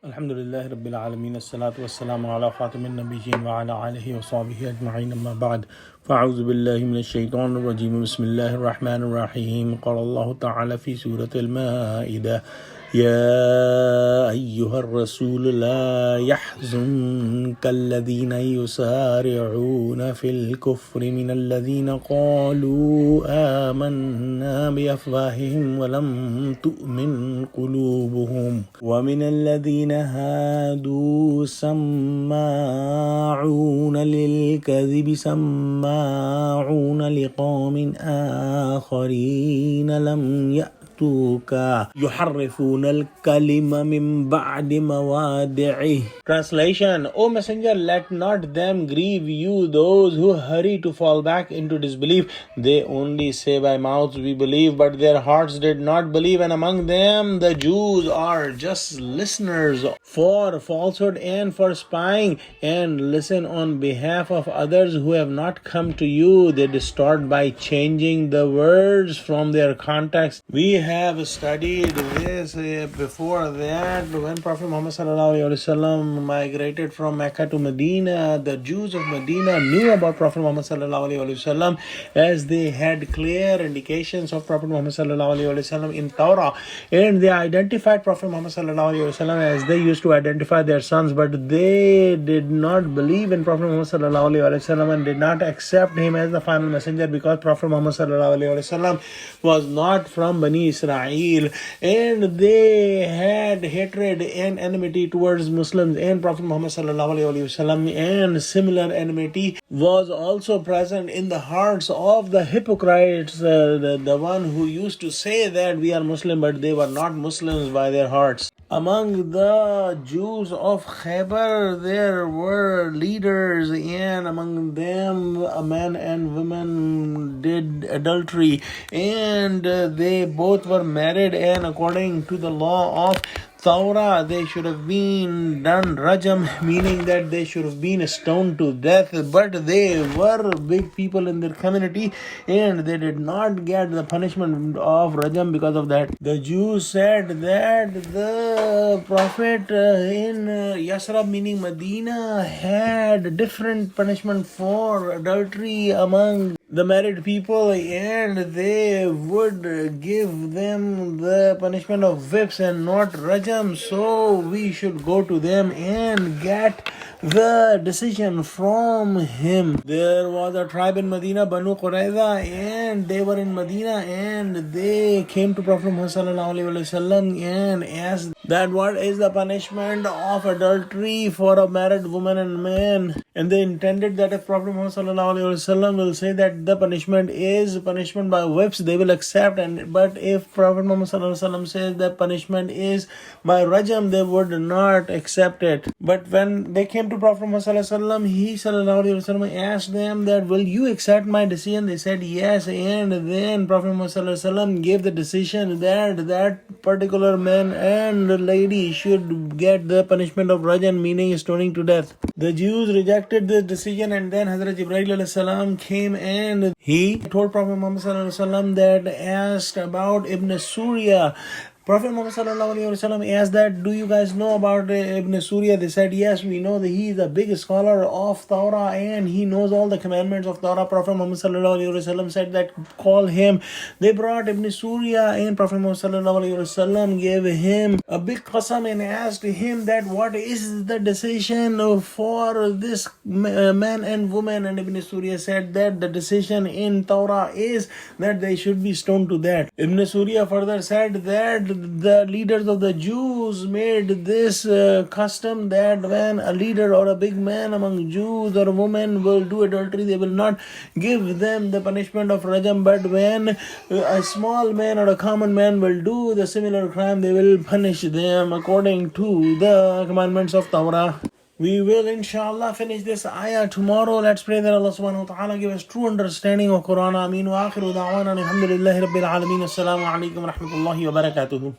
Alhamdulillah Rabbil Alameen, as-salatu was-salamu ala khatamin nabiyyin wa ala alihi wa sahbihi ajma'in, amma ba'd. Fa'a'udhu billahi minash shaitanir rajeem, bismillahir rahmanir rahim. Qala Allahu ta'ala fi Surah Al-Maeda, يا أيها الرسول لا يحزنك الذين يسارعون في الكفر من الذين قالوا آمنا بأفواههم ولم تؤمن قلوبهم ومن الذين هادوا سماعون للكذب سماعون لقوم آخرين لم يأتوك يحرفون الكلمة من بعد مواضعه. Translation: O Messenger, let not them grieve you, those who hurry to fall back into disbelief. They only say by mouths, we believe, but their hearts did not believe. And among them the Jews are just listeners for falsehood and for spying, and listen on behalf of others who have not come to you. They distort by changing the words from their context. We have studied this before that. When Prophet Muhammad ﷺ migrated from Mecca to Medina, the Jews of Medina knew about Prophet Muhammad ﷺ, as they had clear indications of Prophet Muhammad ﷺ in Torah, and they identified Prophet Muhammad ﷺ as they used to identify their sons, but they did not believe in Prophet Muhammad ﷺ and did not accept him as the final messenger, because Prophet Muhammad ﷺ was not from Bani Israel, and they had hatred and enmity towards Muslims and Prophet Muhammad ﷺ, and similar enmity was also present in the hearts of the hypocrites, the one who used to say that we are Muslim, but they were not Muslims by their hearts. Among the Jews of Khaybar, there were leaders, and among them men and women did adultery, and they both were married, and according to the law of Torah, they should have been done rajam, meaning that they should have been stoned to death, but they were big people in their community, and they did not get the punishment of rajam because of that. The Jews said that the Prophet in Yasrib, meaning Medina, had different punishment for adultery among the married people, and they would give them the punishment of whips and not rajam. So we should go to them and get the decision from him. There was a tribe in Medina, Banu Qurayza, and they were in Medina, and they came to Prophet Muhammad ﷺ and asked that what is the punishment of adultery for a married woman and man. And they intended that if Prophet Muhammad ﷺ will say that the punishment is punishment by whips, they will accept. But if Prophet Muhammad ﷺ says that punishment is by rajam, they would not accept it. But when they came to Prophet Muhammad ﷺ, he ﷺ asked them that, will you accept my decision? They said yes, and then Prophet Muhammad ﷺ gave the decision that that particular man and lady should get the punishment of rajam, meaning stoning to death. The Jews rejected this decision, and then Hazrat Jibreel alayhi salam came, and he told Prophet Muhammad ﷺ that asked about Ibn Surya. Prophet Muhammad ﷺ asked that, do you guys know about Ibn Surya? They said, yes, we know that he is a big scholar of Torah and he knows all the commandments of Torah. Prophet Muhammad ﷺ said that, call him. They brought Ibn Surya, and Prophet Muhammad ﷺ gave him a big qasam and asked him that what is the decision for this man and woman. And Ibn Surya said that the decision in Torah is that they should be stoned to death. Ibn Surya further said that the leaders of the Jews made this custom that when a leader or a big man among Jews or women will do adultery, they will not give them the punishment of rajam, but when a small man or a common man will do the similar crime, they will punish them according to the commandments of Torah. We will inshallah finish this ayah tomorrow. Let's pray that Allah subhanahu wa ta'ala give us true understanding of Quran. Ameen wa akhiru da'wana alhamdulillahi rabbil alameen. Assalamu alaikum wa rahmatullahi wa barakatuhu.